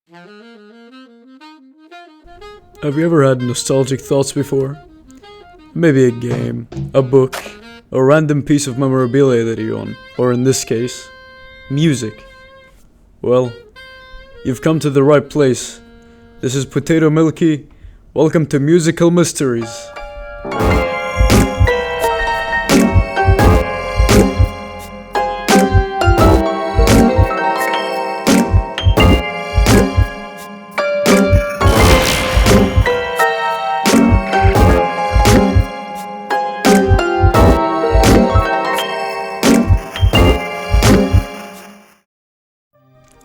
Have you ever had nostalgic thoughts before? Maybe a game, a book, a random piece of memorabilia that you own, or in this case, music. Well, you've come to the right place. This is Potato Milky. Welcome to Musical Mysteries.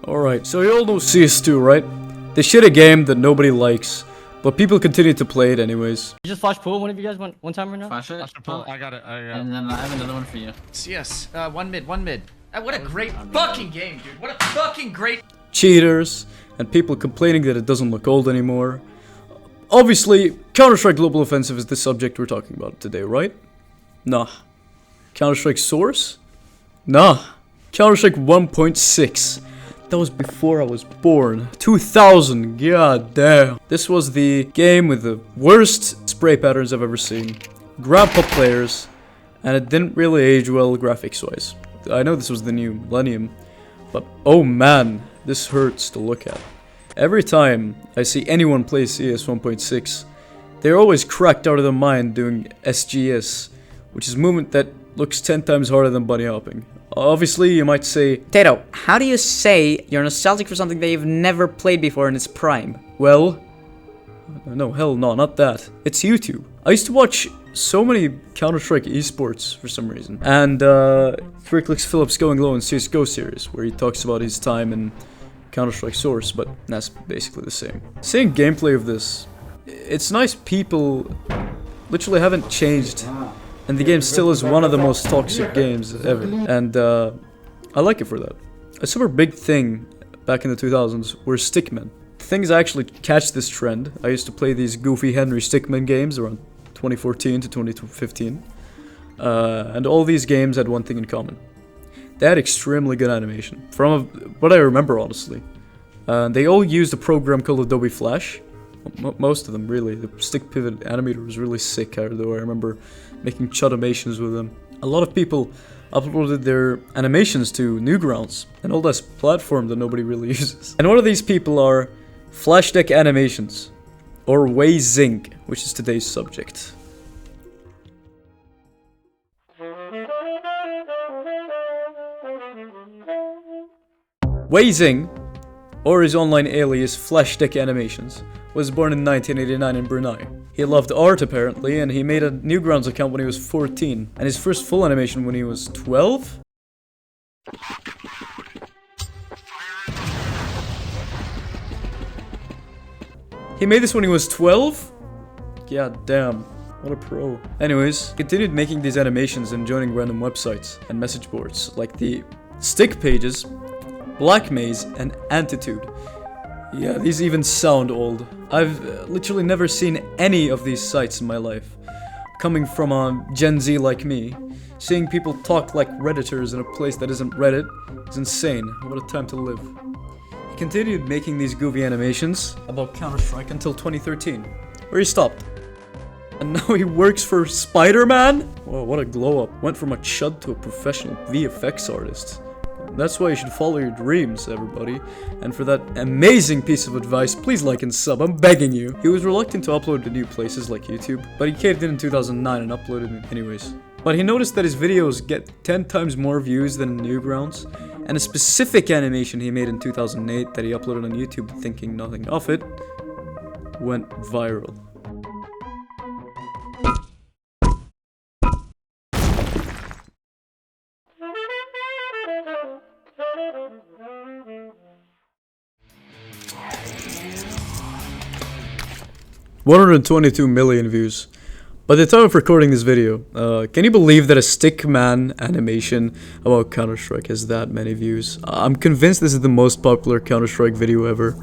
Alright, so you all know CS2, right? They shit a game that nobody likes, but people continue to play it anyways. You just flash pool, one of you guys want one time right now? Flash it? Flash the pool. I got it. And then I have another one for you. Yes, one mid. What a great fucking game, dude. What a fucking great... Cheaters, and people complaining that it doesn't look old anymore. Obviously, Counter-Strike Global Offensive is the subject we're talking about today, right? Nah. Counter-Strike Source? Nah. Counter-Strike 1.6. That was before I was born. 2000, god damn. This was the game with the worst spray patterns I've ever seen. Grandpa players, and it didn't really age well graphics-wise. I know this was the new millennium, but oh man, this hurts to look at. Every time I see anyone play CS 1.6, they're always cracked out of their mind doing SGS, which is movement that looks 10 times harder than bunny hopping. Obviously, you might say, Tato, how do you say you're nostalgic for something that you've never played before in its prime? well, no, hell no, not that. It's YouTube. I used to watch so many Counter-Strike esports for some reason. And, Freaklix Phillips Going Low in CSGO series, where he talks about his time in Counter-Strike Source, but that's basically the same. Seeing gameplay of this, it's nice people literally haven't changed. And the game still is one of the most toxic games ever. And I like it for that. A super big thing back in the 2000s were stickmen. Things actually catch this trend. I used to play these goofy Henry stickman games around 2014 to 2015. And all these games had one thing in common. They had extremely good animation. From what I remember, honestly. They all used a program called Adobe Flash. Most of them, really. The stick pivot animator was really sick, though I remember making chudomations with them. A lot of people uploaded their animations to Newgrounds, an old-ass platform that nobody really uses. And one of these people are Flash Deck Animations, or Wei-Zing, which is today's subject. Wei-Zing, or his online alias Flash Deck Animations, was born in 1989 in Brunei. He loved art apparently, and he made a Newgrounds account when he was 14, and his first full animation when he was 12? He made this when he was 12? God damn, what a pro. Anyways, continued making these animations and joining random websites and message boards like the Stick Pages, Black Maze, and Antitude. Yeah, these even sound old. I've literally never seen any of these sites in my life. Coming from a Gen Z like me, seeing people talk like Redditors in a place that isn't Reddit is insane. What a time to live. He continued making these goofy animations about Counter-Strike until 2013, where he stopped. And now he works for Spider-Man? Whoa, what a glow up. Went from a chud to a professional VFX artist. That's why you should follow your dreams, everybody. And for that amazing piece of advice, please like and sub, I'm begging you. He was reluctant to upload to new places like YouTube, but he caved in 2009 and uploaded it anyways. But he noticed that his videos get 10 times more views than Newgrounds, and a specific animation he made in 2008 that he uploaded on YouTube thinking nothing of it, went viral. $122 million views. By the time of recording this video, can you believe that a Stickman animation about Counter-Strike has that many views? I'm convinced this is the most popular Counter-Strike video ever.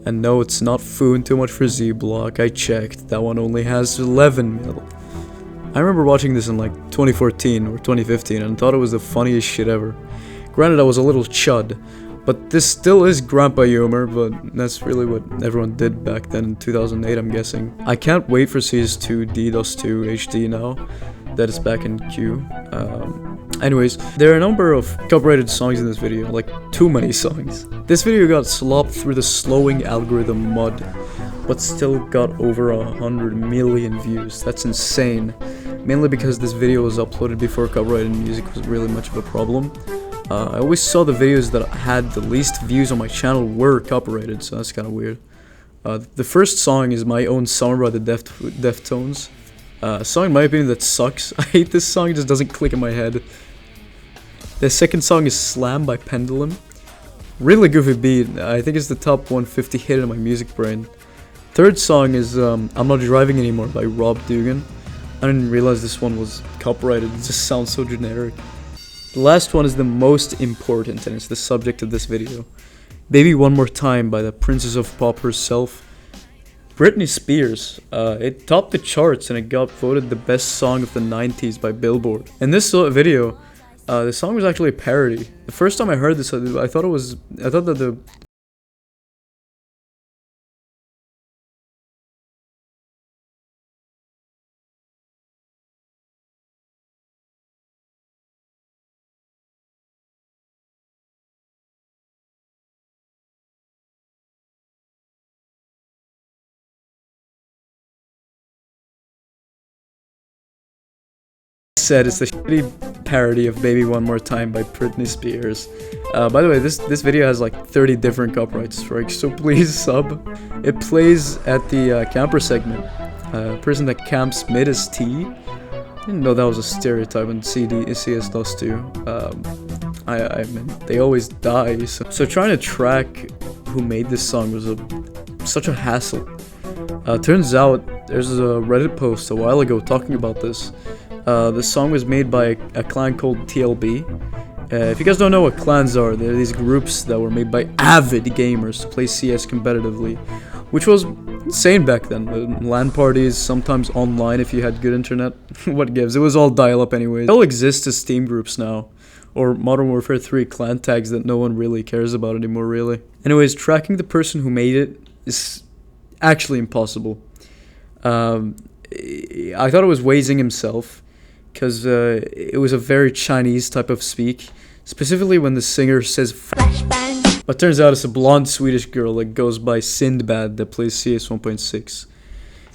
And no, it's not Foon Too Much for Z-Block, I checked, that one only has 11 mil. I remember watching this in like 2014 or 2015 and thought it was the funniest shit ever. Granted, I was a little chud, But this still is grandpa humor, but that's really what everyone did back then in 2008, I'm guessing. I can't wait for CS2 DDoS2 HD now that it's back in queue. Anyways, there are a number of copyrighted songs in this video, like too many songs. This video got slopped through the slowing algorithm mud, but still got over 100 million views. That's insane. Mainly because this video was uploaded before copyrighted music was really much of a problem. I always saw the videos that had the least views on my channel were copyrighted, so that's kind of weird. The first song is My Own Summer by the Deftones. A song in my opinion that sucks. I hate this song, it just doesn't click in my head. The second song is Slam by Pendulum. Really goofy beat. I think it's the top 150 hit in my music brain. Third song is I'm Not Driving Anymore by Rob Dugan. I didn't realize this one was copyrighted, it just sounds so generic. The last one is the most important, and it's the subject of this video. Baby One More Time by the Princess of Pop herself, Britney Spears. It topped the charts and it got voted the best song of the 90s by Billboard. In this video, the song was actually a parody. The first time I heard this, I thought that the said it's the shitty parody of Baby One More Time by Britney Spears. By the way, this video has like 30 different copyright strikes, so please sub. It plays at the camper segment. Person that camps mid is T. I didn't know that was a stereotype in CS does too. I mean, they always die. So trying to track who made this song was such a hassle. Turns out there's a Reddit post a while ago talking about this. The song was made by a clan called TLB. If you guys don't know what clans are, they're these groups that were made by avid gamers to play CS competitively, which was insane back then. LAN parties, sometimes online if you had good internet. What gives? It was all dial-up anyways. They all exist as Steam groups now, or Modern Warfare 3 clan tags that no one really cares about anymore, really. Anyways, tracking the person who made it is actually impossible. I thought it was Wei Zing himself, because it was a very Chinese type of speak, specifically when the singer says flashbang. But turns out it's a blonde Swedish girl that goes by Sindbad that plays CS 1.6.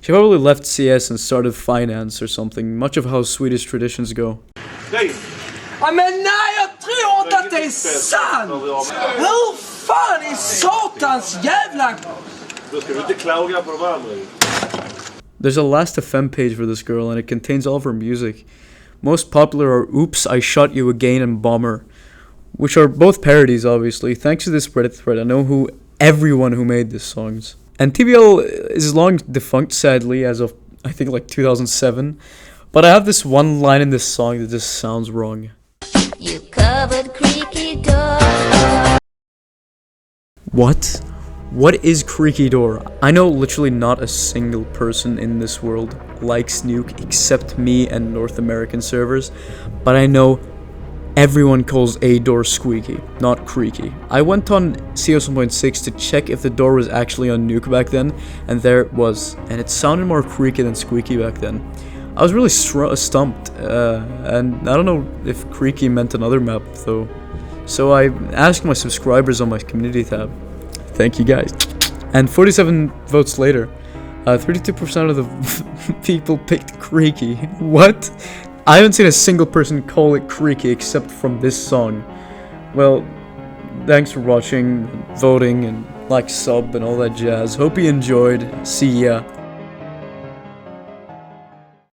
She probably left CS and started finance or something, much of how Swedish traditions go. Ja, men nej, jag tror inte att det är sant! Hur fan är satans jävla... Då ska du inte klaga på de andra. There's a Last.fm page for this girl and it contains all of her music. Most popular are Oops, I Shot You Again and Bomber, which are both parodies obviously. Thanks to this Reddit thread, I know everyone who made these songs. And TBL is long defunct sadly as of I think like 2007, but I have this one line in this song that just sounds wrong. You covered creaky door. What? What is Creaky Door? I know literally not a single person in this world likes Nuke except me and North American servers, but I know everyone calls a door squeaky, not creaky. I went on CS 1.6 to check if the door was actually on Nuke back then, and there it was, and it sounded more creaky than squeaky back then. I was really stumped, and I don't know if creaky meant another map though, so I asked my subscribers on my community tab. Thank you guys. And 47 votes later, 32% of the people picked creaky. What? I haven't seen a single person call it creaky except from this song. Well, thanks for watching, voting, and like, sub, and all that jazz. Hope you enjoyed. See ya.